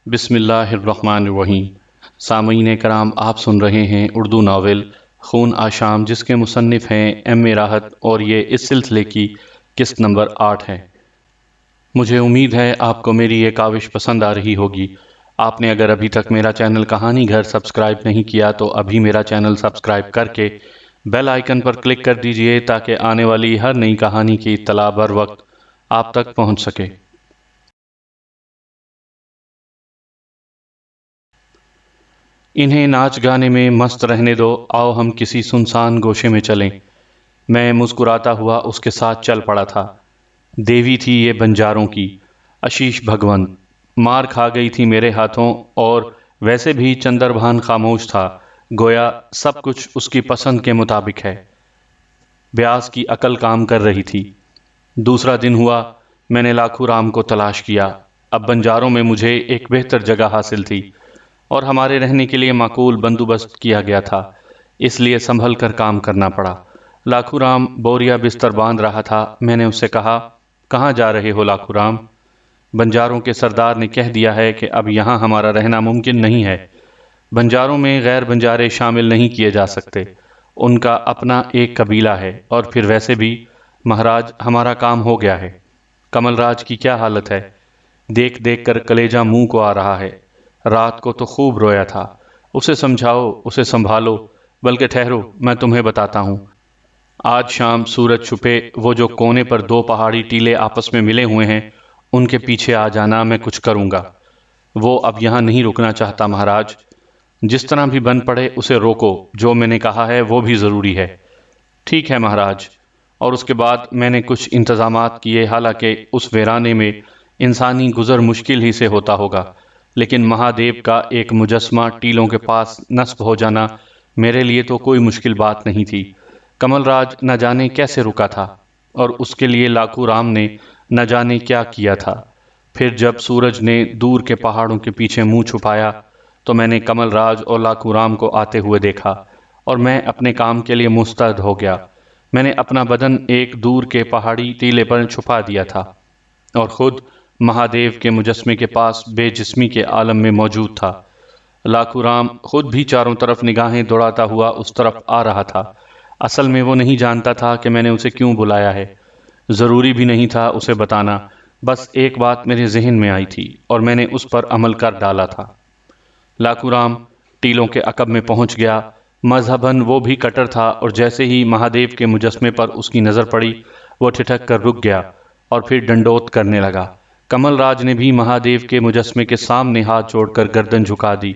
بسم اللہ الرحمن الرحیم۔ سامعین کرام، آپ سن رہے ہیں اردو ناول خون آشام، جس کے مصنف ہیں ایم اے راحت، اور یہ اس سلسلے کی قسط نمبر 8 ہے۔ مجھے امید ہے آپ کو میری یہ کاوش پسند آ رہی ہوگی۔ آپ نے اگر ابھی تک میرا چینل کہانی گھر سبسکرائب نہیں کیا تو ابھی میرا چینل سبسکرائب کر کے بیل آئیکن پر کلک کر دیجئے تاکہ آنے والی ہر نئی کہانی کی اطلاع بر وقت آپ تک پہنچ سکے۔ انہیں ناچ گانے میں مست رہنے دو، آؤ ہم کسی سنسان گوشے میں چلیں۔ میں مسکراتا ہوا اس کے ساتھ چل پڑا تھا۔ دیوی تھی یہ بنجاروں کی، آشیش بھگونت۔ مار کھا گئی تھی میرے ہاتھوں، اور ویسے بھی چندربھان خاموش تھا، گویا سب کچھ اس کی پسند کے مطابق ہے۔ بیاس کی عقل کام کر رہی تھی۔ دوسرا دن ہوا، میں نے لاکھو رام کو تلاش کیا۔ اب بنجاروں میں مجھے ایک بہتر جگہ حاصل تھی اور ہمارے رہنے کے لیے معقول بندوبست کیا گیا تھا، اس لیے سنبھل کر کام کرنا پڑا۔ لاکھو رام بوریا بستر باندھ رہا تھا۔ میں نے اس سے کہا، کہاں جا رہے ہو لاکھو رام؟ بنجاروں کے سردار نے کہہ دیا ہے کہ اب یہاں ہمارا رہنا ممکن نہیں ہے۔ بنجاروں میں غیر بنجارے شامل نہیں کیے جا سکتے، ان کا اپنا ایک قبیلہ ہے، اور پھر ویسے بھی مہاراج ہمارا کام ہو گیا ہے۔ کمل راج کی کیا حالت ہے؟ دیکھ دیکھ کر کلیجہ منہ کو آ رہا ہے۔ رات کو تو خوب رویا تھا۔ اسے سمجھاؤ، اسے سنبھالو، بلکہ ٹھہرو، میں تمہیں بتاتا ہوں۔ آج شام سورج چھپے وہ جو کونے پر دو پہاڑی ٹیلے آپس میں ملے ہوئے ہیں، ان کے پیچھے آ جانا، میں کچھ کروں گا۔ وہ اب یہاں نہیں رکنا چاہتا مہاراج۔ جس طرح بھی بن پڑے اسے روکو، جو میں نے کہا ہے وہ بھی ضروری ہے۔ ٹھیک ہے مہاراج۔ اور اس کے بعد میں نے کچھ انتظامات کیے، حالانکہ اس ویرانے میں انسانی گزر مشکل ہی سے ہوتا ہوگا، لیکن مہادیو کا ایک مجسمہ ٹیلوں کے پاس نصب ہو جانا میرے لیے تو کوئی مشکل بات نہیں تھی۔ کمل راج نہ جانے کیسے رکا تھا، اور اس کے لیے لاکھو رام نے نہ جانے کیا کیا تھا۔ پھر جب سورج نے دور کے پہاڑوں کے پیچھے منہ چھپایا تو میں نے کمل راج اور لاکھو رام کو آتے ہوئے دیکھا، اور میں اپنے کام کے لیے مستعد ہو گیا۔ میں نے اپنا بدن ایک دور کے پہاڑی ٹیلے پر چھپا دیا تھا، اور خود مہادیو کے مجسمے کے پاس بے جسمی کے عالم میں موجود تھا۔ لاکھو رام خود بھی چاروں طرف نگاہیں دوڑاتا ہوا اس طرف آ رہا تھا۔ اصل میں وہ نہیں جانتا تھا کہ میں نے اسے کیوں بلایا ہے۔ ضروری بھی نہیں تھا اسے بتانا، بس ایک بات میرے ذہن میں آئی تھی اور میں نے اس پر عمل کر ڈالا تھا۔ لاکھو رام ٹیلوں کے عقب میں پہنچ گیا۔ مذہباً وہ بھی کٹر تھا، اور جیسے ہی مہادیو کے مجسمے پر اس کی نظر پڑی وہ ٹھٹک کر رک گیا اور پھر ڈنڈوت کرنے لگا۔ کمل راج نے بھی مہادیو کے مجسمے کے سامنے ہاتھ جوڑ کر گردن جھکا دی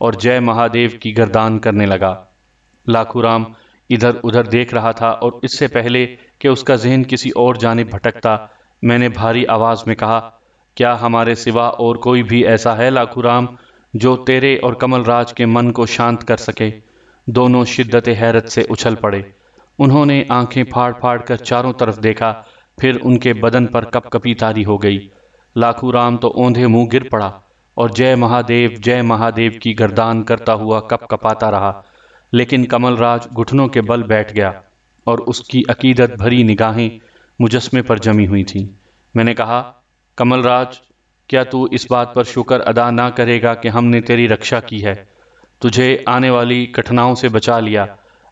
اور جے مہادیو کی گردان کرنے لگا۔ لاکھو رام ادھر ادھر دیکھ رہا تھا، اور اس سے پہلے کہ اس کا ذہن کسی اور جانب بھٹکتا، میں نے بھاری آواز میں کہا، کیا ہمارے سوا اور کوئی بھی ایسا ہے لاکھو رام جو تیرے اور کمل راج کے من کو شانت کر سکے؟ دونوں شدت حیرت سے اچھل پڑے۔ انہوں نے آنکھیں پھاڑ پھاڑ کر چاروں طرف دیکھا، پھر ان کے بدن پر کپ کپی طاری ہو گئی۔ لاکھو رام تو اوندھے منہ گر پڑا اور جے مہادیو کی گردان کرتا ہوا کپ کپاتا رہا، لیکن کمل راج گھٹنوں کے بل بیٹھ گیا اور اس کی عقیدت بھری نگاہیں مجسمے پر جمی ہوئی تھیں۔ میں نے کہا، کمل راج، کیا تو اس بات پر شکر ادا نہ کرے گا کہ ہم نے تیری رکشا کی ہے، تجھے آنے والی کٹھناؤں سے بچا لیا؟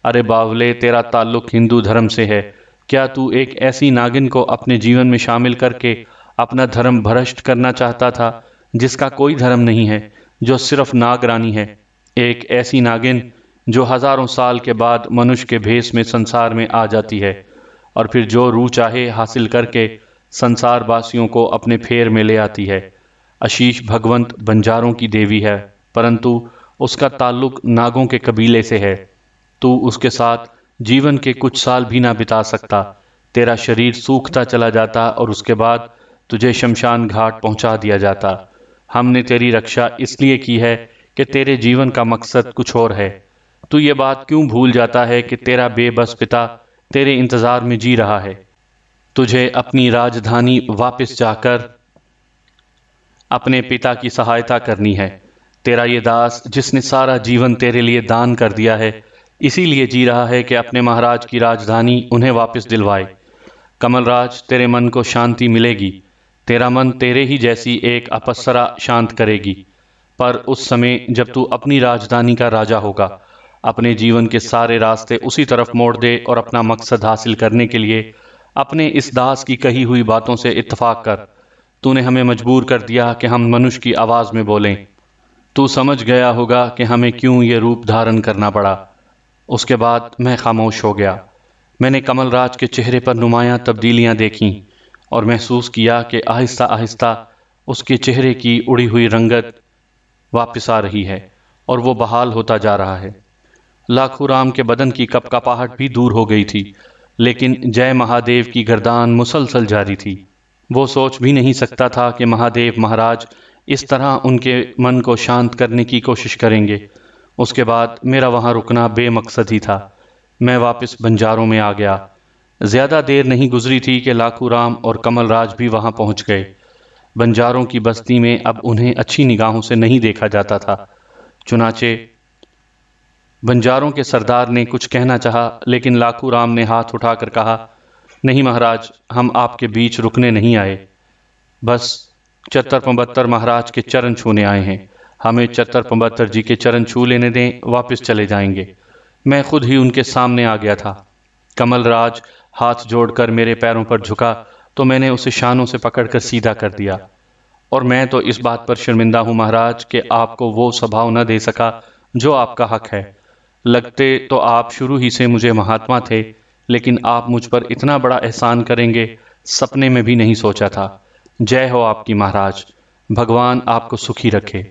ارے باولے، تیرا تعلق ہندو دھرم سے ہے، کیا تو ایک ایسی ناگن کو اپنے جیون میں شامل کر کے اپنا دھرم بھرشٹ کرنا چاہتا تھا جس کا کوئی دھرم نہیں ہے، جو صرف ناگ رانی ہے؟ ایک ایسی ناگن جو ہزاروں سال کے بعد منش کے بھیس میں سنسار میں آ جاتی ہے، اور پھر جو روح چاہے حاصل کر کے سنسار باسیوں کو اپنے پھیر میں لے آتی ہے۔ آشیش بھگونت بنجاروں کی دیوی ہے، پرنتو اس کا تعلق ناگوں کے قبیلے سے ہے۔ تو اس کے ساتھ جیون کے کچھ سال بھی نہ بتا سکتا، تیرا شریر سوکھتا چلا جاتا اور اس کے بعد تجھے شمشان گھاٹ پہنچا دیا جاتا۔ ہم نے تیری رکشا اس لیے کی ہے کہ تیرے جیون کا مقصد کچھ اور ہے۔ تو یہ بات کیوں بھول جاتا ہے کہ تیرا بے بس پتا تیرے انتظار میں جی رہا ہے؟ تجھے اپنی راجدھانی واپس جا کر اپنے پتا کی سہایتا کرنی ہے۔ تیرا یہ داس جس نے سارا جیون تیرے لیے دان کر دیا ہے، اسی لیے جی رہا ہے کہ اپنے مہاراج کی راجدھانی انہیں واپس دلوائے۔ کمل راج، تیرے من کو شانتی ملے گی، تیرا من تیرے ہی جیسی ایک اپسرا شانت کرے گی۔ پر اس سمے جب تو اپنی راجدھانی کا راجا ہوگا، اپنے جیون کے سارے راستے اسی طرف موڑ دے اور اپنا مقصد حاصل کرنے کے لیے اپنے اس داس کی کہی ہوئی باتوں سے اتفاق کر۔ تو نے ہمیں مجبور کر دیا کہ ہم منش کی آواز میں بولیں۔ تو سمجھ گیا ہوگا کہ ہمیں کیوں یہ روپ دھارن کرنا پڑا۔ اس کے بعد میں خاموش ہو گیا۔ میں نے کمل راج کے چہرے پر نمایاں تبدیلیاں دیکھیں اور محسوس کیا کہ آہستہ آہستہ اس کے چہرے کی اڑی ہوئی رنگت واپس آ رہی ہے اور وہ بحال ہوتا جا رہا ہے۔ لاکھو رام کے بدن کی کپ کپاہٹ بھی دور ہو گئی تھی، لیکن جے مہادیو کی گردان مسلسل جاری تھی۔ وہ سوچ بھی نہیں سکتا تھا کہ مہادیو مہاراج اس طرح ان کے من کو شانت کرنے کی کوشش کریں گے۔ اس کے بعد میرا وہاں رکنا بے مقصد ہی تھا۔ میں واپس بنجاروں میں آ گیا۔ زیادہ دیر نہیں گزری تھی کہ لاکھو رام اور کمل راج بھی وہاں پہنچ گئے۔ بنجاروں کی بستی میں اب انہیں اچھی نگاہوں سے نہیں دیکھا جاتا تھا۔ چنانچہ بنجاروں کے سردار نے کچھ کہنا چاہا، لیکن لاکھو رام نے ہاتھ اٹھا کر کہا، نہیں مہاراج، ہم آپ کے بیچ رکنے نہیں آئے، بس چتر پمبتر مہاراج کے چرن چھونے آئے ہیں۔ ہمیں چتر پمبتر جی کے چرن چھو لینے دیں، واپس چلے جائیں گے۔ میں خود ہی ان کے سامنے آ گیا تھا۔ کمل راج ہاتھ جوڑ کر میرے پیروں پر جھکا تو میں نے اسے شانوں سے پکڑ کر سیدھا کر دیا، اور میں تو اس بات پر شرمندہ ہوں مہاراج کہ آپ کو وہ سبھاؤ نہ دے سکا جو آپ کا حق ہے۔ لگتے تو آپ شروع ہی سے مجھے مہاتما تھے، لیکن آپ مجھ پر اتنا بڑا احسان کریں گے سپنے میں بھی نہیں سوچا تھا۔ جے ہو آپ کی مہاراج، بھگوان آپ کو سکھی رکھے۔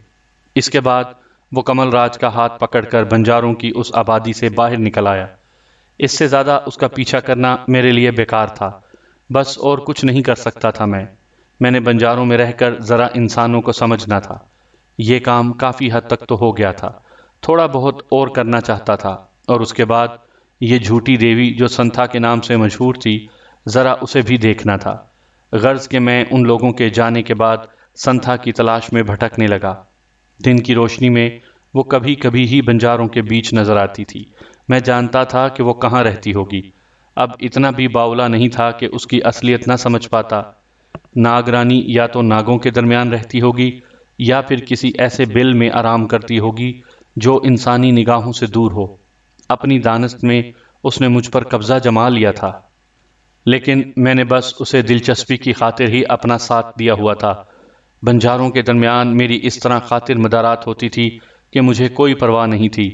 اس کے بعد وہ کمل راج کا ہاتھ پکڑ کر بنجاروں کی اس آبادی سے باہر نکل آیا۔ اس سے زیادہ اس کا پیچھا کرنا میرے لیے بیکار تھا، بس اور کچھ نہیں کر سکتا تھا میں نے بنجاروں میں رہ کر ذرا انسانوں کو سمجھنا تھا۔ یہ کام کافی حد تک تو ہو گیا تھا، تھوڑا بہت اور کرنا چاہتا تھا، اور اس کے بعد یہ جھوٹی دیوی جو سنتھا کے نام سے مشہور تھی، ذرا اسے بھی دیکھنا تھا۔ غرض کہ میں ان لوگوں کے جانے کے بعد سنتھا کی تلاش میں بھٹکنے لگا۔ دن کی روشنی میں وہ کبھی کبھی ہی بنجاروں کے بیچ نظر آتی تھی۔ میں جانتا تھا کہ وہ کہاں رہتی ہوگی۔ اب اتنا بھی باولا نہیں تھا کہ اس کی اصلیت نہ سمجھ پاتا۔ ناگرانی یا تو ناگوں کے درمیان رہتی ہوگی یا پھر کسی ایسے بل میں آرام کرتی ہوگی جو انسانی نگاہوں سے دور ہو۔ اپنی دانست میں اس نے مجھ پر قبضہ جما لیا تھا، لیکن میں نے بس اسے دلچسپی کی خاطر ہی اپنا ساتھ دیا ہوا تھا۔ بنجاروں کے درمیان میری اس طرح خاطر مدارات ہوتی تھی کہ مجھے کوئی پرواہ نہیں تھی۔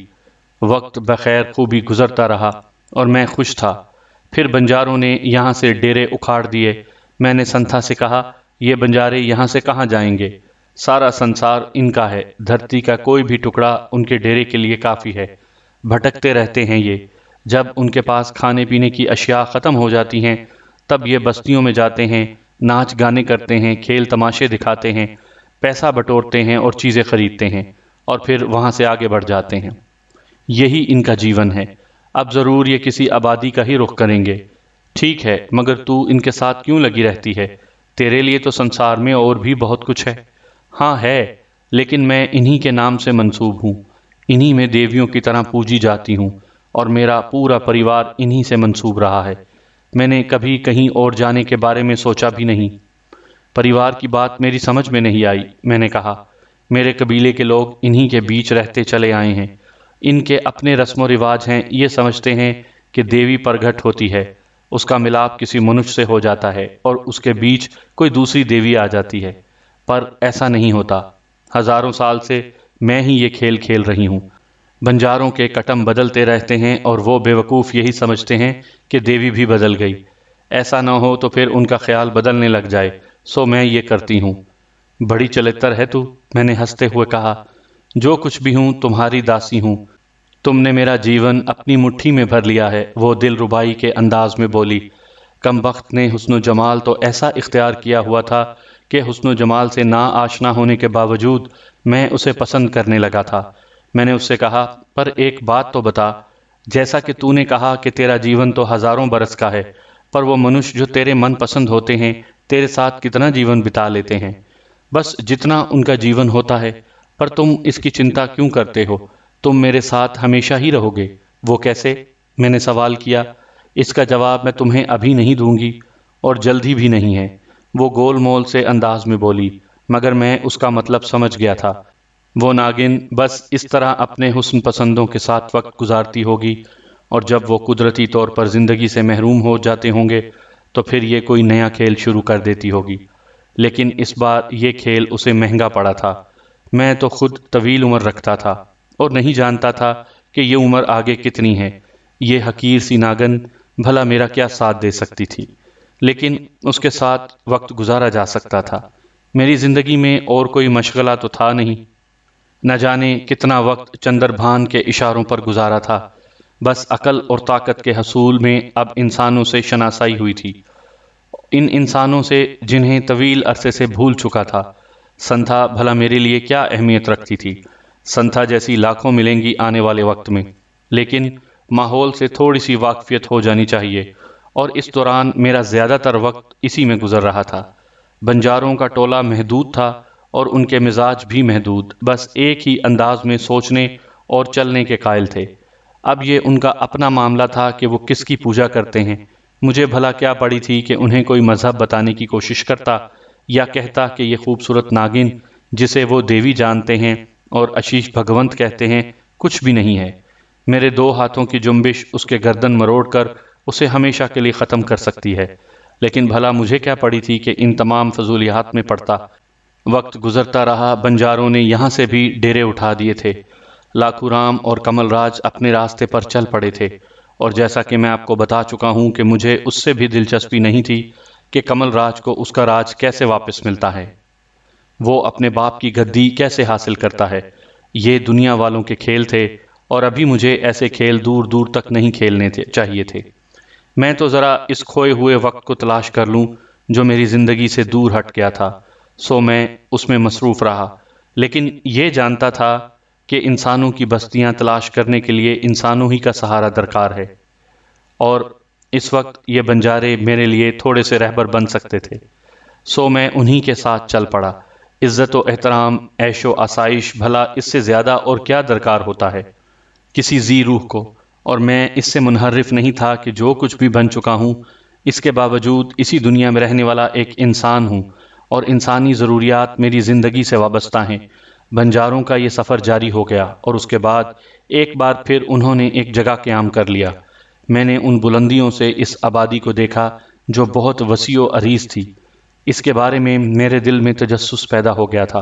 وقت بخیر خوبی گزرتا رہا اور میں خوش تھا۔ پھر بنجاروں نے یہاں سے ڈیرے اکھاڑ دیے۔ میں نے سنتھا سے کہا، یہ بنجارے یہاں سے کہاں جائیں گے؟ سارا سنسار ان کا ہے، دھرتی کا کوئی بھی ٹکڑا ان کے ڈیرے کے لیے کافی ہے۔ بھٹکتے رہتے ہیں یہ، جب ان کے پاس کھانے پینے کی اشیاء ختم ہو جاتی ہیں تب یہ بستیوں میں جاتے ہیں، ناچ گانے کرتے ہیں، کھیل تماشے دکھاتے ہیں، پیسہ بٹورتے ہیں اور چیزیں خریدتے ہیں، اور پھر وہاں سے آگے بڑھ جاتے ہیں۔ یہی ان کا جیون ہے۔ اب ضرور یہ کسی آبادی کا ہی رخ کریں گے۔ ٹھیک ہے، مگر تو ان کے ساتھ کیوں لگی رہتی ہے؟ تیرے لیے تو سنسار میں اور بھی بہت کچھ ہے۔ ہاں ہے، لیکن میں انہی کے نام سے منسوب ہوں، انہی میں دیویوں کی طرح پوجی جاتی ہوں، اور میرا پورا پریوار انہی سے منسوب رہا ہے۔ میں نے کبھی کہیں اور جانے کے بارے میں سوچا بھی نہیں۔ پریوار کی بات میری سمجھ میں نہیں آئی۔ میں نے کہا، میرے قبیلے کے لوگ انہی کے بیچ رہتے چلے آئے ہیں، ان کے اپنے رسم و رواج ہیں، یہ سمجھتے ہیں کہ دیوی پرگٹ ہوتی ہے، اس کا ملاپ کسی منش سے ہو جاتا ہے اور اس کے بیچ کوئی دوسری دیوی آ جاتی ہے، پر ایسا نہیں ہوتا۔ ہزاروں سال سے میں ہی یہ کھیل کھیل رہی ہوں۔ بنجاروں کے کٹم بدلتے رہتے ہیں اور وہ بے وقوف یہی سمجھتے ہیں کہ دیوی بھی بدل گئی۔ ایسا نہ ہو تو پھر ان کا خیال بدلنے لگ جائے، سو میں یہ کرتی ہوں۔ بڑی چلتر ہے تو، میں نے ہنستے ہوئے کہا۔ جو کچھ بھی ہوں تمہاری داسی ہوں۔ تم نے میرا جیون اپنی مٹھی میں بھر لیا ہے، وہ دل ربائی کے انداز میں بولی۔ کم بخت نے حسن و جمال تو ایسا اختیار کیا ہوا تھا کہ حسن و جمال سے نا آشنا ہونے کے باوجود میں اسے پسند کرنے لگا تھا۔ میں نے اس سے کہا، پر ایک بات تو بتا، جیسا کہ تو نے کہا کہ تیرا جیون تو ہزاروں برس کا ہے، پر وہ منش جو تیرے من پسند ہوتے ہیں تیرے ساتھ کتنا جیون بتا لیتے ہیں؟ بس جتنا ان کا جیون ہوتا ہے، پر تم اس کی چنتا کیوں کرتے ہو؟ تم میرے ساتھ ہمیشہ ہی رہو گے۔ وہ کیسے؟ میں نے سوال کیا۔ اس کا جواب میں تمہیں ابھی نہیں دوں گی، اور جلدی بھی نہیں ہے، وہ گول مول سے انداز میں بولی، مگر میں اس کا مطلب سمجھ گیا تھا۔ وہ ناگن بس اس طرح اپنے حسن پسندوں کے ساتھ وقت گزارتی ہوگی، اور جب وہ قدرتی طور پر زندگی سے محروم ہو جاتے ہوں گے تو پھر یہ کوئی نیا کھیل شروع کر دیتی ہوگی۔ لیکن اس بار یہ کھیل اسے مہنگا پڑا تھا۔ میں تو خود طویل عمر رکھتا تھا اور نہیں جانتا تھا کہ یہ عمر آگے کتنی ہے۔ یہ حقیر سی ناگن بھلا میرا کیا ساتھ دے سکتی تھی، لیکن اس کے ساتھ وقت گزارا جا سکتا تھا۔ میری زندگی میں اور کوئی مشغلہ تو تھا نہیں۔ نہ جانے کتنا وقت چندر بھان کے اشاروں پر گزارا تھا۔ بس عقل اور طاقت کے حصول میں اب انسانوں سے شناسائی ہوئی تھی، ان انسانوں سے جنہیں طویل عرصے سے بھول چکا تھا۔ سنتھا بھلا میرے لیے کیا اہمیت رکھتی تھی؟ سنتھا جیسی لاکھوں ملیں گی آنے والے وقت میں، لیکن ماحول سے تھوڑی سی واقفیت ہو جانی چاہیے، اور اس دوران میرا زیادہ تر وقت اسی میں گزر رہا تھا۔ بنجاروں کا ٹولہ محدود تھا اور ان کے مزاج بھی محدود، بس ایک ہی انداز میں سوچنے اور چلنے کے قائل تھے۔ اب یہ ان کا اپنا معاملہ تھا کہ وہ کس کی پوجا کرتے ہیں۔ مجھے بھلا کیا پڑی تھی کہ انہیں کوئی مذہب بتانے کی کوشش کرتا یا کہتا کہ یہ خوبصورت ناگن جسے وہ دیوی جانتے ہیں اور اشیش بھگونت کہتے ہیں کچھ بھی نہیں ہے۔ میرے دو ہاتھوں کی جنبش اس کے گردن مروڑ کر اسے ہمیشہ کے لیے ختم کر سکتی ہے، لیکن بھلا مجھے کیا پڑی تھی کہ ان تمام فضولیات میں پڑتا۔ وقت گزرتا رہا، بنجاروں نے یہاں سے بھی ڈیرے اٹھا دیے تھے۔ لاکھو رام اور کمل راج اپنے راستے پر چل پڑے تھے، اور جیسا کہ میں آپ کو بتا چکا ہوں کہ مجھے اس سے بھی دلچسپی نہیں تھی کہ کمل راج کو اس کا راج کیسے واپس ملتا ہے، وہ اپنے باپ کی گدی کیسے حاصل کرتا ہے۔ یہ دنیا والوں کے کھیل تھے، اور ابھی مجھے ایسے کھیل دور دور تک نہیں کھیلنے چاہیے تھے۔ میں تو ذرا اس کھوئے ہوئے وقت کو تلاش کر لوں جو میری زندگی سے دور ہٹ گیا تھا، سو میں اس میں مصروف رہا، لیکن یہ جانتا تھا کہ انسانوں کی بستیاں تلاش کرنے کے لیے انسانوں ہی کا سہارا درکار ہے، اور اس وقت یہ بنجارے میرے لیے تھوڑے سے رہبر بن سکتے تھے، سو میں انہی کے ساتھ چل پڑا۔ عزت و احترام، عیش و آسائش، بھلا اس سے زیادہ اور کیا درکار ہوتا ہے کسی ذی روح کو؟ اور میں اس سے منحرف نہیں تھا کہ جو کچھ بھی بن چکا ہوں، اس کے باوجود اسی دنیا میں رہنے والا ایک انسان ہوں، اور انسانی ضروریات میری زندگی سے وابستہ ہیں۔ بنجاروں کا یہ سفر جاری ہو گیا، اور اس کے بعد ایک بار پھر انہوں نے ایک جگہ قیام کر لیا۔ میں نے ان بلندیوں سے اس آبادی کو دیکھا جو بہت وسیع و عریض تھی۔ اس کے بارے میں میرے دل میں تجسس پیدا ہو گیا تھا۔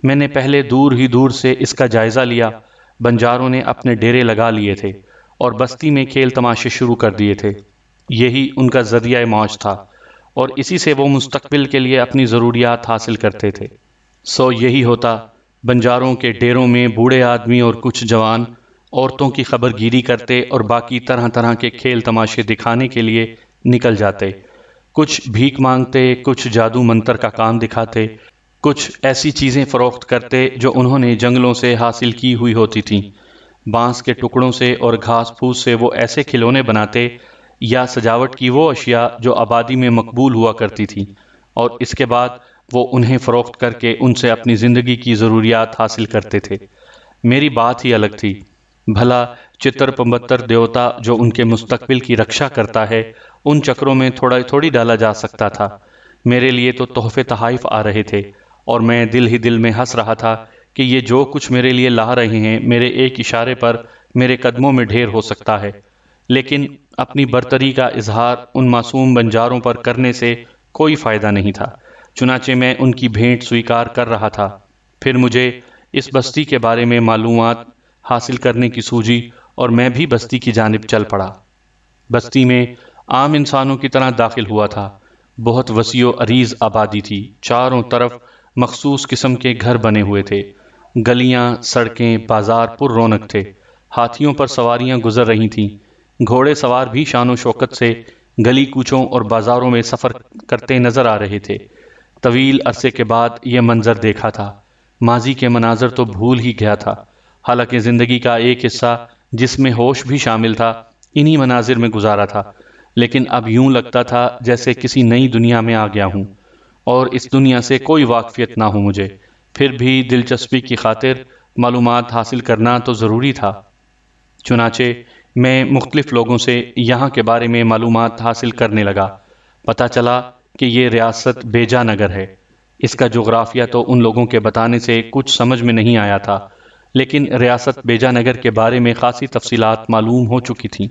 میں نے پہلے دور ہی دور سے اس کا جائزہ لیا۔ بنجاروں نے اپنے ڈیرے لگا لیے تھے اور بستی میں کھیل تماشے شروع کر دیے تھے۔ یہی ان کا ذریعہ معاش تھا، اور اسی سے وہ مستقبل کے لیے اپنی ضروریات حاصل کرتے تھے۔ سو یہی ہوتا، بنجاروں کے ڈیروں میں بوڑھے آدمی اور کچھ جوان عورتوں کی خبر گیری کرتے اور باقی طرح طرح کے کھیل تماشے دکھانے کے لیے نکل جاتے۔ کچھ بھیک مانگتے، کچھ جادو منتر کا کام دکھاتے، کچھ ایسی چیزیں فروخت کرتے جو انہوں نے جنگلوں سے حاصل کی ہوئی ہوتی تھیں۔ بانس کے ٹکڑوں سے اور گھاس پھوس سے وہ ایسے کھلونے بناتے یا سجاوٹ کی وہ اشیاء جو آبادی میں مقبول ہوا کرتی تھی، اور اس کے بعد وہ انہیں فروخت کر کے ان سے اپنی زندگی کی ضروریات حاصل کرتے تھے۔ میری بات ہی الگ تھی۔ بھلا چتر پمبتر دیوتا جو ان کے مستقبل کی رکشا کرتا ہے، ان چکروں میں تھوڑا تھوڑی ڈالا جا سکتا تھا۔ میرے لیے تو تحفے تحائف آ رہے تھے، اور میں دل ہی دل میں ہنس رہا تھا کہ یہ جو کچھ میرے لیے لا رہے ہیں، میرے ایک اشارے پر میرے قدموں میں ڈھیر ہو سکتا ہے۔ لیکن اپنی برتری کا اظہار ان معصوم بنجاروں پر کرنے سے کوئی فائدہ نہیں تھا، چنانچہ میں ان کی بھیٹ سویکار کر رہا تھا۔ پھر مجھے اس بستی کے بارے میں معلومات حاصل کرنے کی سوجی، اور میں بھی بستی کی جانب چل پڑا۔ بستی میں عام انسانوں کی طرح داخل ہوا تھا۔ بہت وسیع و عریض آبادی تھی، چاروں طرف مخصوص قسم کے گھر بنے ہوئے تھے، گلیاں، سڑکیں، بازار پر رونق تھے، ہاتھیوں پر سواریاں گزر رہی تھیں، گھوڑے سوار بھی شان و شوکت سے گلی کوچوں اور بازاروں میں سفر کرتے نظر آ رہے تھے۔ طویل عرصے کے بعد یہ منظر دیکھا تھا۔ ماضی کے مناظر تو بھول ہی گیا تھا، حالانکہ زندگی کا ایک حصہ جس میں ہوش بھی شامل تھا انہی مناظر میں گزارا تھا، لیکن اب یوں لگتا تھا جیسے کسی نئی دنیا میں آ گیا ہوں، اور اس دنیا سے کوئی واقفیت نہ ہو مجھے۔ پھر بھی دلچسپی کی خاطر معلومات حاصل کرنا تو ضروری تھا، چنانچہ میں مختلف لوگوں سے یہاں کے بارے میں معلومات حاصل کرنے لگا۔ پتہ چلا کہ یہ ریاست بیجا نگر ہے۔ اس کا جغرافیہ تو ان لوگوں کے بتانے سے کچھ سمجھ میں نہیں آیا تھا، لیکن ریاست بیجا نگر کے بارے میں خاصی تفصیلات معلوم ہو چکی تھیں۔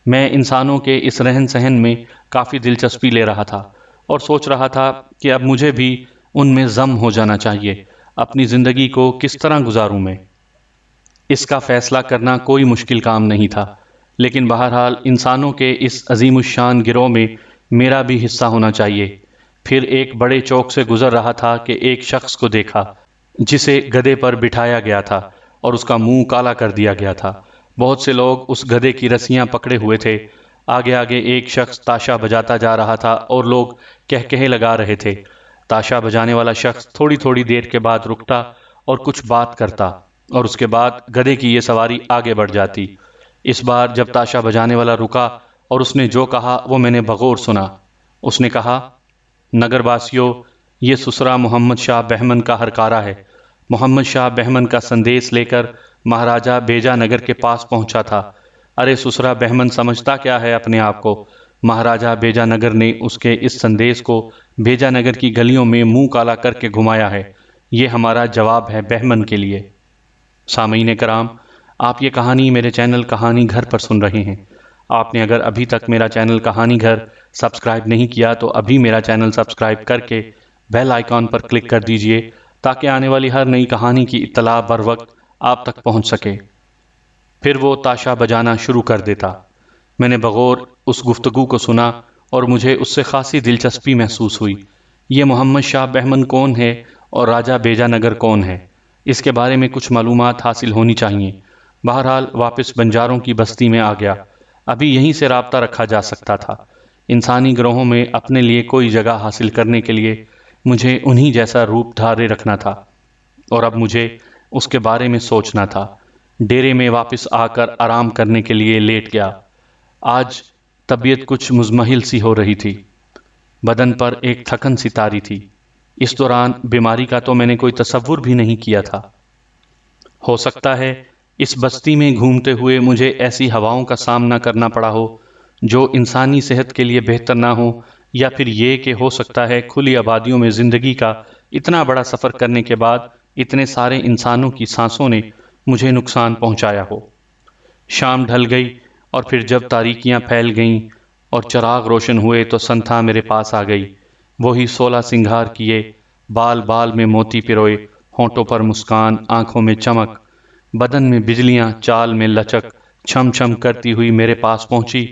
میں انسانوں کے اس رہن سہن میں کافی دلچسپی لے رہا تھا اور سوچ رہا تھا کہ اب مجھے بھی ان میں ضم ہو جانا چاہیے۔ اپنی زندگی کو کس طرح گزاروں میں؟ اس کا فیصلہ کرنا کوئی مشکل کام نہیں تھا، لیکن بہرحال انسانوں کے اس عظیم الشان گروہ میں میرا بھی حصہ ہونا چاہیے۔ پھر ایک بڑے چوک سے گزر رہا تھا کہ ایک شخص کو دیکھا جسے گدھے پر بٹھایا گیا تھا اور اس کا منہ کالا کر دیا گیا تھا۔ بہت سے لوگ اس گدھے کی رسیاں پکڑے ہوئے تھے۔ آگے آگے ایک شخص تاشا بجاتا جا رہا تھا اور لوگ کہکہے لگا رہے تھے۔ تاشا بجانے والا شخص تھوڑی تھوڑی دیر کے بعد رکتا اور کچھ بات کرتا اور اس کے بعد گدھے کی یہ سواری آگے بڑھ جاتی۔ اس بار جب تاشا بجانے والا رکا اور اس نے جو کہا وہ میں نے بغور سنا۔ اس نے کہا، نگر باسیو، یہ سسرا محمد شاہ بہمن کا ہرکارہ ہے۔ محمد شاہ بہمن کا سندیس لے کر مہاراجہ بیجا نگر کے پاس پہنچا تھا۔ ارے سسرا بہمن سمجھتا کیا ہے اپنے آپ کو؟ مہاراجہ بیجا نگر نے اس کے اس سندیس کو بیجا نگر کی گلیوں میں منہ کالا کر کے گھمایا ہے۔ یہ ہمارا جواب ہے بہمن کے لیے۔ سامعین کرام، آپ یہ کہانی میرے چینل کہانی گھر پر سن رہے ہیں۔ آپ نے اگر ابھی تک میرا چینل کہانی گھر سبسکرائب نہیں کیا تو ابھی میرا چینل سبسکرائب کر کے بیل آئیکن پر کلک کر دیجئے تاکہ آنے والی ہر نئی کہانی کی اطلاع بر وقت آپ تک پہنچ سکے۔ پھر وہ تاشا بجانا شروع کر دیتا۔ میں نے بغور اس گفتگو کو سنا اور مجھے اس سے خاصی دلچسپی محسوس ہوئی۔ یہ محمد شاہ بہمن کون ہے اور راجہ بیجا نگر کون ہے؟ اس کے بارے میں کچھ معلومات حاصل ہونی چاہیے۔ بہرحال واپس بنجاروں کی بستی میں آ گیا۔ ابھی یہیں سے رابطہ رکھا جا سکتا تھا۔ انسانی گروہوں میں اپنے لیے کوئی جگہ حاصل کرنے کے لیے مجھے انہی جیسا روپ دھارے رکھنا تھا، اور اب مجھے اس کے بارے میں سوچنا تھا۔ ڈیرے میں واپس آ کر آرام کرنے کے لیے لیٹ گیا۔ آج طبیعت کچھ مزمحل سی ہو رہی تھی۔ بدن پر ایک تھکن سی طاری تھی۔ اس دوران بیماری کا تو میں نے کوئی تصور بھی نہیں کیا تھا۔ ہو سکتا ہے اس بستی میں گھومتے ہوئے مجھے ایسی ہواؤں کا سامنا کرنا پڑا ہو جو انسانی صحت کے لیے بہتر نہ ہو، یا پھر یہ کہ ہو سکتا ہے کھلی آبادیوں میں زندگی کا اتنا بڑا سفر کرنے کے بعد اتنے سارے انسانوں کی سانسوں نے مجھے نقصان پہنچایا ہو۔ شام ڈھل گئی اور پھر جب تاریکیاں پھیل گئیں اور چراغ روشن ہوئے تو سنتھا میرے پاس آ گئی۔ وہی 16 سنگھار کیے، بال بال میں موتی پروئے، ہونٹوں پر مسکان، آنکھوں میں چمک، بدن میں بجلیاں، چال میں لچک، چھم چھم کرتی ہوئی میرے پاس پہنچی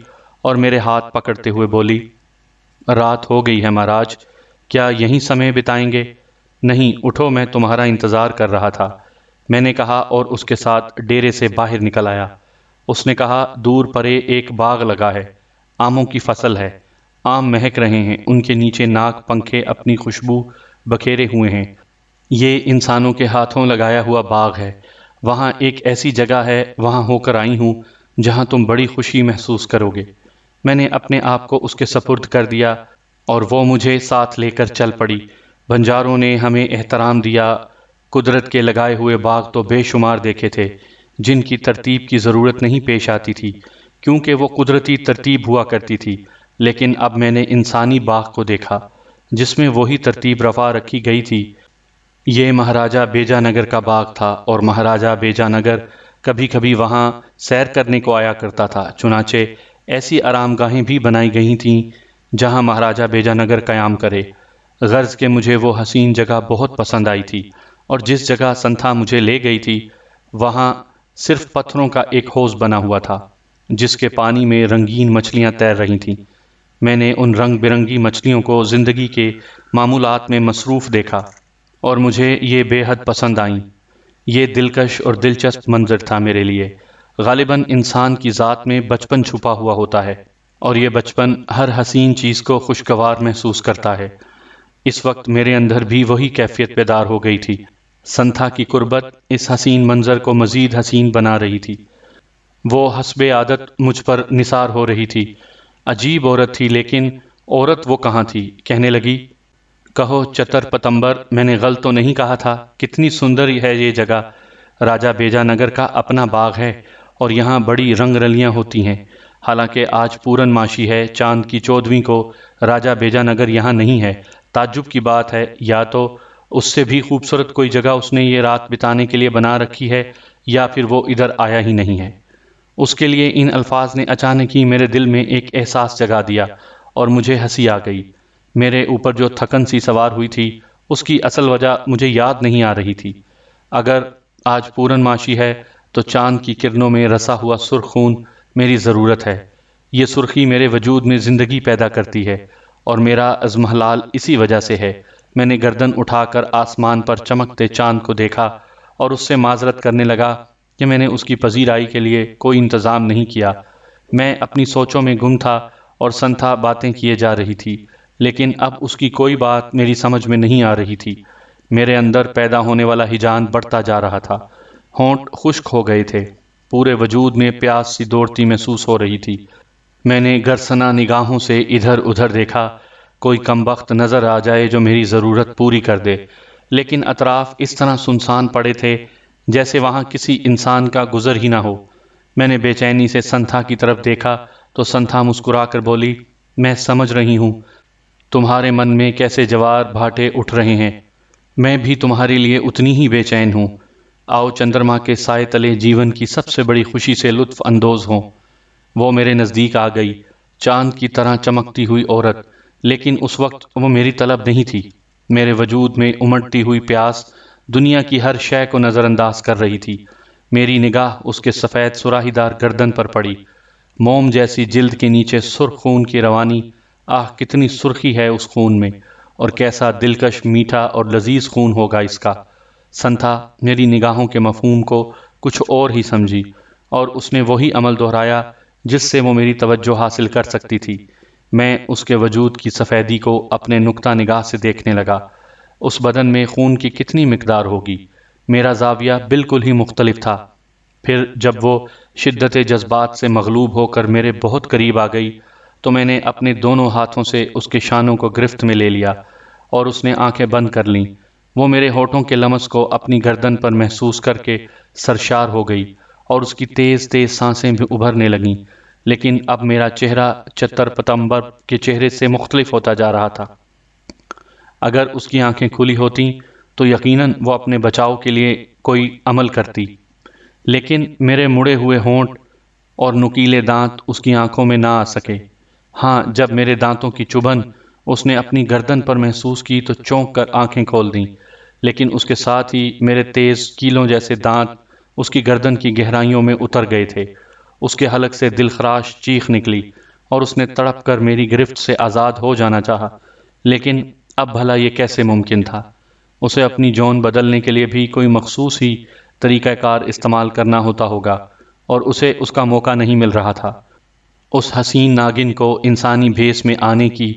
اور میرے ہاتھ پکڑتے ہوئے بولی، رات ہو گئی ہے مہاراج، کیا یہیں سمے بتائیں گے؟ نہیں، اٹھو، میں تمہارا انتظار کر رہا تھا، میں نے کہا اور اس کے ساتھ ڈیرے سے باہر نکل آیا۔ اس نے کہا، دور پرے ایک باغ لگا ہے، آموں کی فصل ہے، آم مہک رہے ہیں، ان کے نیچے ناگ پنکھے اپنی خوشبو بکھیرے ہوئے ہیں۔ یہ انسانوں کے ہاتھوں لگایا ہوا باغ ہے۔ وہاں ایک ایسی جگہ ہے، وہاں ہو کر آئی ہوں جہاں تم بڑی خوشی محسوس کرو گے۔ میں نے اپنے آپ کو اس کے سپرد کر دیا اور وہ مجھے ساتھ لے کر چل پڑی۔ بنجاروں نے ہمیں احترام دیا۔ قدرت کے لگائے ہوئے باغ تو بے شمار دیکھے تھے جن کی ترتیب کی ضرورت نہیں پیش آتی تھی کیونکہ وہ قدرتی ترتیب ہوا کرتی تھی، لیکن اب میں نے انسانی باغ کو دیکھا جس میں وہی ترتیب روا رکھی گئی تھی۔ یہ مہاراجہ بیجا نگر کا باغ تھا اور مہاراجہ بیجا نگر کبھی کبھی وہاں سیر کرنے کو آیا کرتا تھا۔ چنانچہ ایسی آرام گاہیں بھی بنائی گئی تھیں جہاں مہاراجہ بیجا نگر قیام کرے۔ غرض کہ مجھے وہ حسین جگہ بہت پسند آئی تھی، اور جس جگہ سنتھا مجھے لے گئی تھی وہاں صرف پتھروں کا ایک حوض بنا ہوا تھا جس کے پانی میں رنگین مچھلیاں تیر رہی تھیں۔ میں نے ان رنگ برنگی مچھلیوں کو زندگی کے معمولات میں مصروف دیکھا اور مجھے یہ بے حد پسند آئیں۔ یہ دلکش اور دلچسپ منظر تھا میرے لیے۔ غالباً انسان کی ذات میں بچپن چھپا ہوا ہوتا ہے، اور یہ بچپن ہر حسین چیز کو خوشگوار محسوس کرتا ہے۔ اس وقت میرے اندر بھی وہی کیفیت بیدار ہو گئی تھی۔ سنتھا کی قربت اس حسین منظر کو مزید حسین بنا رہی تھی۔ وہ حسب عادت مجھ پر نثار ہو رہی تھی۔ عجیب عورت تھی، لیکن عورت وہ کہاں تھی؟ کہنے لگی، کہو چتر پتمبر، میں نے غلط تو نہیں کہا تھا؟ کتنی سندر ہے یہ جگہ۔ راجہ بیجا نگر کا اپنا باغ ہے اور یہاں بڑی رنگ رلیاں ہوتی ہیں۔ حالانکہ آج پورن ماشی ہے، چاند کی 14ویں کو راجہ بیجا نگر یہاں نہیں ہے، تعجب کی بات ہے، یا تو اس سے بھی خوبصورت کوئی جگہ اس نے یہ رات بتانے کے لیے بنا رکھی ہے، یا پھر وہ ادھر آیا ہی نہیں ہے۔ اس کے لیے ان الفاظ نے اچانک ہی میرے دل میں ایک احساس جگا دیا اور مجھے ہنسی آ گئی۔ میرے اوپر جو تھکن سی سوار ہوئی تھی اس کی اصل وجہ مجھے یاد نہیں آ رہی تھی۔ اگر آج پورن ماشی ہے تو چاند کی کرنوں میں رسا ہوا سرخ خون میری ضرورت ہے۔ یہ سرخی میرے وجود میں زندگی پیدا کرتی ہے اور میرا ازمہلال اسی وجہ سے ہے۔ میں نے گردن اٹھا کر آسمان پر چمکتے چاند کو دیکھا اور اس سے معذرت کرنے لگا کہ میں نے اس کی پذیرائی کے لیے کوئی انتظام نہیں کیا۔ میں اپنی سوچوں میں گم تھا اور سنتھا باتیں کیے جا رہی تھی، لیکن اب اس کی کوئی بات میری سمجھ میں نہیں آ رہی تھی۔ میرے اندر پیدا ہونے والا ہیجان بڑھتا جا رہا تھا، ہونٹ خشک ہو گئے تھے، پورے وجود میں پیاس سی دوڑتی محسوس ہو رہی تھی۔ میں نے گرسنا نگاہوں سے ادھر ادھر دیکھا، کوئی کمبخت نظر آ جائے جو میری ضرورت پوری کر دے، لیکن اطراف اس طرح سنسان پڑے تھے جیسے وہاں کسی انسان کا گزر ہی نہ ہو۔ میں نے بے چینی سے سنتھا کی طرف دیکھا تو سنتھا مسکرا کر بولی، میں سمجھ رہی ہوں تمہارے من میں کیسے جوار بھاٹے اٹھ رہے ہیں، میں بھی تمہارے لیے اتنی ہی بے چین ہوں۔ آؤ چندرما کے سائے تلے جیون کی سب سے بڑی خوشی سے لطف اندوز ہوں۔ وہ میرے نزدیک آ گئی، چاند کی طرح چمکتی ہوئی عورت، لیکن اس وقت وہ میری طلب نہیں تھی۔ میرے وجود میں امڑتی ہوئی پیاس دنیا کی ہر شے کو نظر انداز کر رہی تھی۔ میری نگاہ اس کے سفید سراہی دار گردن پر پڑی، موم جیسی جلد کے نیچے سرخ خون کی روانی، آہ کتنی سرخی ہے اس خون میں، اور کیسا دلکش میٹھا اور لذیذ خون ہوگا اس کا۔ سنتھا میری نگاہوں کے مفہوم کو کچھ اور ہی سمجھی، اور اس نے وہی عمل دہرایا جس سے وہ میری توجہ حاصل کر سکتی تھی۔ میں اس کے وجود کی سفیدی کو اپنے نقطہ نگاہ سے دیکھنے لگا۔ اس بدن میں خون کی کتنی مقدار ہوگی؟ میرا زاویہ بالکل ہی مختلف تھا۔ پھر جب وہ شدت جذبات سے مغلوب ہو کر میرے بہت قریب آ گئی تو میں نے اپنے دونوں ہاتھوں سے اس کے شانوں کو گرفت میں لے لیا اور اس نے آنکھیں بند کر لیں۔ وہ میرے ہونٹوں کے لمس کو اپنی گردن پر محسوس کر کے سرشار ہو گئی اور اس کی تیز تیز سانسیں بھی ابھرنے لگیں، لیکن اب میرا چہرہ چتر پتمبر کے چہرے سے مختلف ہوتا جا رہا تھا۔ اگر اس کی آنکھیں کھلی ہوتیں تو یقیناً وہ اپنے بچاؤ کے لیے کوئی عمل کرتی، لیکن میرے مڑے ہوئے ہونٹ اور نکیلے دانت اس کی آنکھوں میں نہ آ سکے۔ ہاں، جب میرے دانتوں کی چبھن اس نے اپنی گردن پر محسوس کی تو چونک کر آنکھیں کھول دیں، لیکن اس کے ساتھ ہی میرے تیز کیلوں جیسے دانت اس کی گردن کی گہرائیوں میں اتر گئے تھے۔ اس کے حلق سے دلخراش چیخ نکلی اور اس نے تڑپ کر میری گرفت سے آزاد ہو جانا چاہا، لیکن اب بھلا یہ کیسے ممکن تھا؟ اسے اپنی جون بدلنے کے لیے بھی کوئی مخصوص ہی طریقہ کار استعمال کرنا ہوتا ہوگا، اور اسے اس کا موقع نہیں مل رہا تھا۔ اس حسین ناگن کو انسانی بھیس میں آنے کی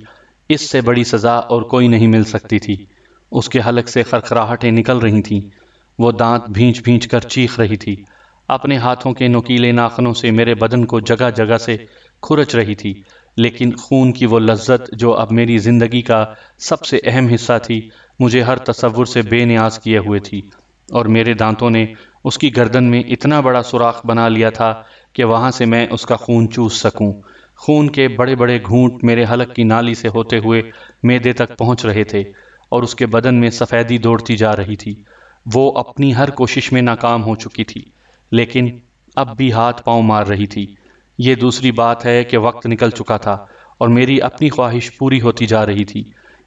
اس سے بڑی سزا اور کوئی نہیں مل سکتی تھی۔ اس کے حلق سے خرخراہٹیں نکل رہی تھیں، وہ دانت بھینچ بھینچ کر چیخ رہی تھی، اپنے ہاتھوں کے نوکیلے ناخنوں سے میرے بدن کو جگہ جگہ سے کھرچ رہی تھی، لیکن خون کی وہ لذت جو اب میری زندگی کا سب سے اہم حصہ تھی مجھے ہر تصور سے بے نیاز کیے ہوئے تھی، اور میرے دانتوں نے اس کی گردن میں اتنا بڑا سوراخ بنا لیا تھا کہ وہاں سے میں اس کا خون چوس سکوں۔ خون کے بڑے بڑے گھونٹ میرے حلق کی نالی سے ہوتے ہوئے معدے تک پہنچ رہے تھے اور اس کے بدن میں سفیدی دوڑتی جا رہی تھی۔ وہ اپنی ہر کوشش میں ناکام ہو چکی تھی، لیکن اب بھی ہاتھ پاؤں مار رہی تھی۔ یہ دوسری بات ہے کہ وقت نکل چکا تھا اور میری اپنی خواہش پوری ہوتی جا رہی تھی۔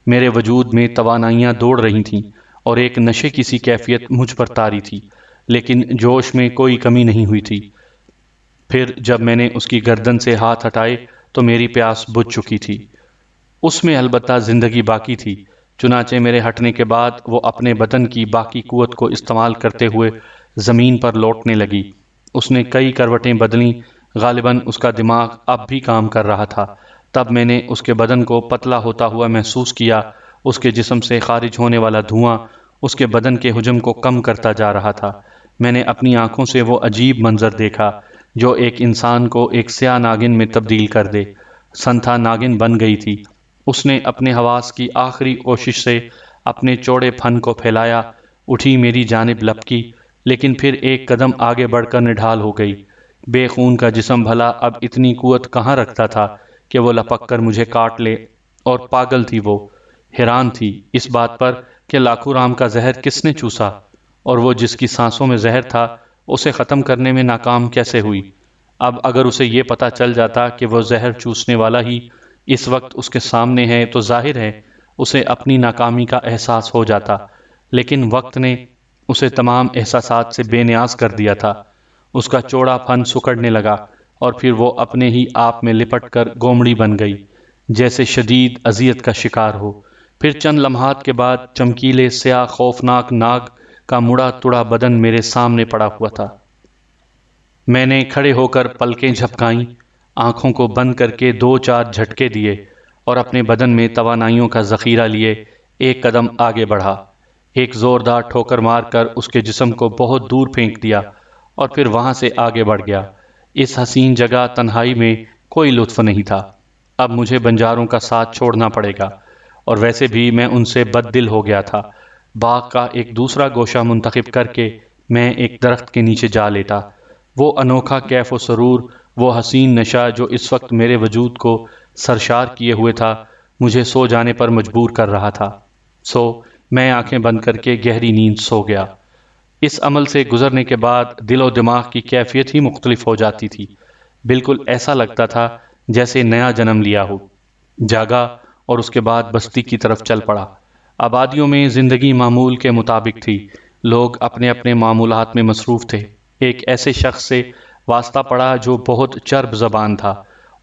میرے وجود میں توانائیاں دوڑ رہی تھیں اور ایک نشے کی سی کیفیت مجھ پر طاری تھی، لیکن جوش میں کوئی کمی نہیں ہوئی تھی۔ پھر جب میں نے اس کی گردن سے ہاتھ ہٹائے تو میری پیاس بجھ چکی تھی۔ اس میں البتہ زندگی باقی تھی، چنانچہ میرے ہٹنے کے بعد وہ اپنے بدن کی باقی قوت کو استعمال کرتے ہوئے زمین پر لوٹنے لگی۔ اس نے کئی کروٹیں بدلیں، غالباً اس کا دماغ اب بھی کام کر رہا تھا۔ تب میں نے اس کے بدن کو پتلا ہوتا ہوا محسوس کیا، اس کے جسم سے خارج ہونے والا دھواں اس کے بدن کے حجم کو کم کرتا جا رہا تھا۔ میں نے اپنی آنکھوں سے وہ عجیب منظر دیکھا جو ایک انسان کو ایک سیاہ ناگن میں تبدیل کر دے۔ سنتھا ناگن بن گئی تھی۔ اس نے اپنے حواس کی آخری کوشش سے اپنے چوڑے پھن کو پھیلایا، اٹھی میری جانب لپکی، لیکن پھر ایک قدم آگے بڑھ کر نڈھال ہو گئی۔ بے خون کا جسم بھلا اب اتنی قوت کہاں رکھتا تھا کہ وہ لپک کر مجھے کاٹ لے، اور پاگل تھی وہ۔ حیران تھی اس بات پر کہ لاکھو رام کا زہر کس نے چوسا، اور وہ جس کی سانسوں میں زہر تھا اسے ختم کرنے میں ناکام کیسے ہوئی۔ اب اگر اسے یہ پتا چل جاتا کہ وہ زہر چوسنے والا ہی اس وقت اس کے سامنے ہے تو ظاہر ہے اسے اپنی ناکامی کا احساس ہو جاتا، لیکن وقت نے اسے تمام احساسات سے بے نیاز کر دیا تھا۔ اس کا چوڑا پھن سکڑنے لگا اور پھر وہ اپنے ہی آپ میں لپٹ کر گومڑی بن گئی، جیسے شدید اذیت کا شکار ہو۔ پھر چند لمحات کے بعد چمکیلے سیاہ خوفناک ناگ کا مڑا تڑا بدن میرے سامنے پڑا ہوا تھا۔ میں نے کھڑے ہو کر پلکیں جھپکائیں، آنکھوں کو بند کر کے 2-4 جھٹکے دیے اور اپنے بدن میں توانائیوں کا ذخیرہ لیے ایک قدم آگے بڑھا۔ ایک زوردار ٹھوکر مار کر اس کے جسم کو بہت دور پھینک دیا اور پھر وہاں سے آگے بڑھ گیا۔ اس حسین جگہ تنہائی میں کوئی لطف نہیں تھا۔ اب مجھے بنجاروں کا ساتھ چھوڑنا پڑے گا، اور ویسے بھی میں ان سے بد دل ہو گیا تھا۔ باغ کا ایک دوسرا گوشہ منتخب کر کے میں ایک درخت کے نیچے جا لیٹا۔ وہ انوکھا کیف و سرور، وہ حسین نشہ جو اس وقت میرے وجود کو سرشار کیے ہوئے تھا، مجھے سو جانے پر مجبور کر رہا تھا۔ میں آنکھیں بند کر کے گہری نیند سو گیا۔ اس عمل سے گزرنے کے بعد دل و دماغ کی کیفیت ہی مختلف ہو جاتی تھی۔ بالکل ایسا لگتا تھا جیسے نیا جنم لیا ہو۔ جاگا اور اس کے بعد بستی کی طرف چل پڑا۔ آبادیوں میں زندگی معمول کے مطابق تھی، لوگ اپنے اپنے معمولات میں مصروف تھے۔ ایک ایسے شخص سے واسطہ پڑا جو بہت چرب زبان تھا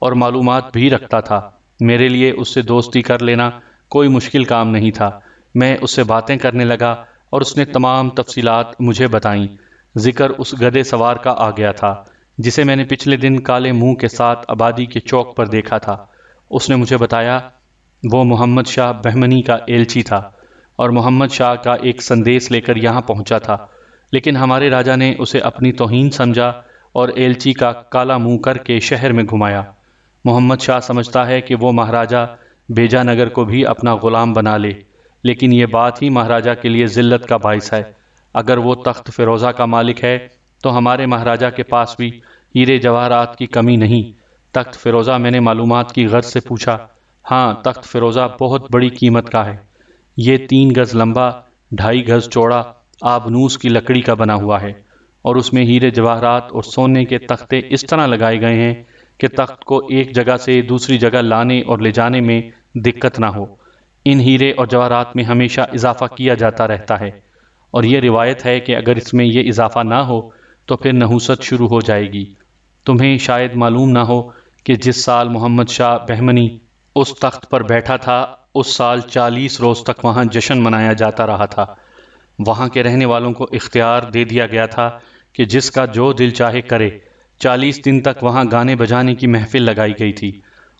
اور معلومات بھی رکھتا تھا۔ میرے لیے اس سے دوستی کر لینا کوئی مشکل کام نہیں تھا۔ میں اس سے باتیں کرنے لگا اور اس نے تمام تفصیلات مجھے بتائیں۔ ذکر اس گدھے سوار کا آ گیا تھا جسے میں نے پچھلے دن کالے منہ کے ساتھ آبادی کے چوک پر دیکھا تھا۔ اس نے مجھے بتایا وہ محمد شاہ بہمنی کا ایلچی تھا اور محمد شاہ کا ایک سندیس لے کر یہاں پہنچا تھا، لیکن ہمارے راجا نے اسے اپنی توہین سمجھا اور ایلچی کا کالا منہ کر کے شہر میں گھمایا۔ محمد شاہ سمجھتا ہے کہ وہ مہاراجا بیجا نگر کو بھی اپنا غلام بنا لے، لیکن یہ بات ہی مہاراجا کے لیے ذلت کا باعث ہے۔ اگر وہ تخت فیروزہ کا مالک ہے تو ہمارے مہاراجا کے پاس بھی ہیرے جواہرات کی کمی نہیں۔ تخت فیروزہ، میں نے معلومات کی غرض سے پوچھا۔ ہاں، تخت فیروزہ بہت بڑی قیمت کا ہے۔ یہ 3 گز لمبا، 2.5 گز چوڑا، آبنوس کی لکڑی کا بنا ہوا ہے، اور اس میں ہیرے جواہرات اور سونے کے تختے اس طرح لگائے گئے ہیں کہ تخت کو ایک جگہ سے دوسری جگہ لانے اور لے جانے میں دقت نہ ہو۔ ان ہیرے اور جواہرات میں ہمیشہ اضافہ کیا جاتا رہتا ہے، اور یہ روایت ہے کہ اگر اس میں یہ اضافہ نہ ہو تو پھر نحوست شروع ہو جائے گی۔ تمہیں شاید معلوم نہ ہو کہ جس سال محمد شاہ بہمنی اس تخت پر بیٹھا تھا، اس سال 40 روز تک وہاں جشن منایا جاتا رہا تھا۔ وہاں کے رہنے والوں کو اختیار دے دیا گیا تھا کہ جس کا جو دل چاہے کرے۔ 40 دن تک وہاں گانے بجانے کی محفل لگائی گئی تھی،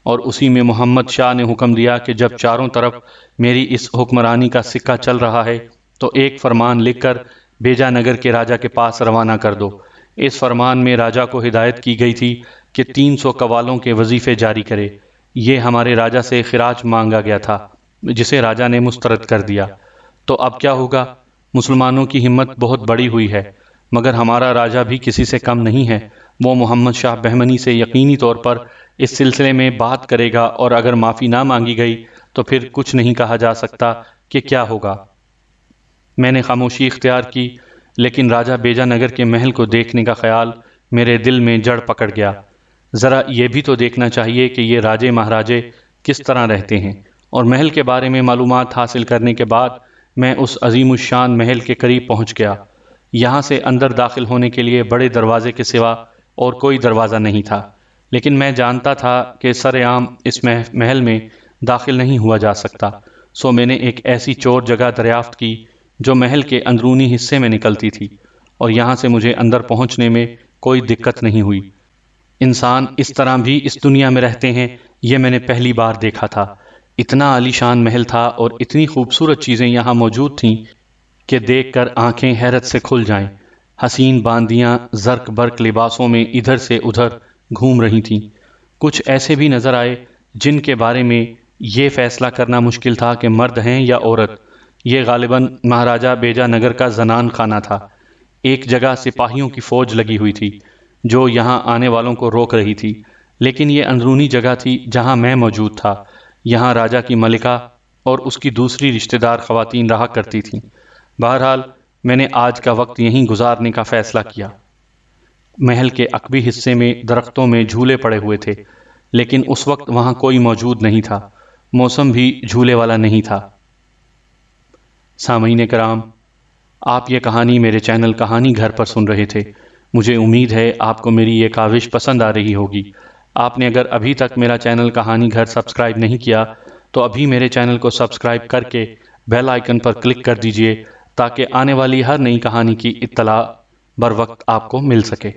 اور اسی میں محمد شاہ نے حکم دیا کہ جب چاروں طرف میری اس حکمرانی کا سکہ چل رہا ہے تو ایک فرمان لکھ کر بیجا نگر کے راجا کے پاس روانہ کر دو۔ اس فرمان میں راجا کو ہدایت کی گئی تھی کہ 300 قوالوں کے وظیفے جاری کرے۔ یہ ہمارے راجا سے خراج مانگا گیا تھا، جسے راجا نے مسترد کر دیا۔ تو اب کیا ہوگا؟ مسلمانوں کی ہمت بہت بڑی ہوئی ہے، مگر ہمارا راجا بھی کسی سے کم نہیں ہے۔ وہ محمد شاہ بہمنی سے یقینی طور پر اس سلسلے میں بات کرے گا، اور اگر معافی نہ مانگی گئی تو پھر کچھ نہیں کہا جا سکتا کہ کیا ہوگا۔ میں نے خاموشی اختیار کی، لیکن راجا بیجا نگر کے محل کو دیکھنے کا خیال میرے دل میں جڑ پکڑ گیا۔ ذرا یہ بھی تو دیکھنا چاہیے کہ یہ راجے مہاراجے کس طرح رہتے ہیں، اور محل کے بارے میں معلومات حاصل کرنے کے بعد میں اس عظیم الشان محل کے قریب پہنچ گیا۔ یہاں سے اندر داخل ہونے کے لیے بڑے دروازے کے سوا اور کوئی دروازہ نہیں تھا، لیکن میں جانتا تھا کہ سر عام اس محل میں داخل نہیں ہوا جا سکتا، سو میں نے ایک ایسی چور جگہ دریافت کی جو محل کے اندرونی حصے میں نکلتی تھی، اور یہاں سے مجھے اندر پہنچنے میں کوئی دقت نہیں ہوئی۔ انسان اس طرح بھی اس دنیا میں رہتے ہیں، یہ میں نے پہلی بار دیکھا تھا۔ اتنا عالی شان محل تھا اور اتنی خوبصورت چیزیں یہاں موجود تھیں کہ دیکھ کر آنکھیں حیرت سے کھل جائیں۔ حسین باندیاں زرق برق لباسوں میں ادھر سے ادھر گھوم رہی تھیں۔ کچھ ایسے بھی نظر آئے جن کے بارے میں یہ فیصلہ کرنا مشکل تھا کہ مرد ہیں یا عورت۔ یہ غالباً مہاراجا بیجا نگر کا زنان خانہ تھا۔ ایک جگہ سپاہیوں کی فوج لگی ہوئی تھی جو یہاں آنے والوں کو روک رہی تھی، لیکن یہ اندرونی جگہ تھی جہاں میں موجود تھا۔ یہاں راجا کی ملکہ اور اس کی دوسری رشتہ دار خواتین رہا کرتی تھیں۔ بہرحال میں نے آج کا وقت یہیں گزارنے کا فیصلہ کیا۔ محل کے عقبی حصے میں درختوں میں جھولے پڑے ہوئے تھے، لیکن اس وقت وہاں کوئی موجود نہیں تھا۔ موسم بھی جھولے والا نہیں تھا۔ سامعین کرام، آپ یہ کہانی میرے چینل کہانی گھر پر سن رہے تھے۔ مجھے امید ہے آپ کو میری یہ کاوش پسند آ رہی ہوگی۔ آپ نے اگر ابھی تک میرا چینل کہانی گھر سبسکرائب نہیں کیا تو ابھی میرے چینل کو سبسکرائب کر کے بیل آئیکن پر کلک کر دیجئے تاکہ آنے والی ہر نئی کہانی کی اطلاع بر وقت آپ کو مل سکے۔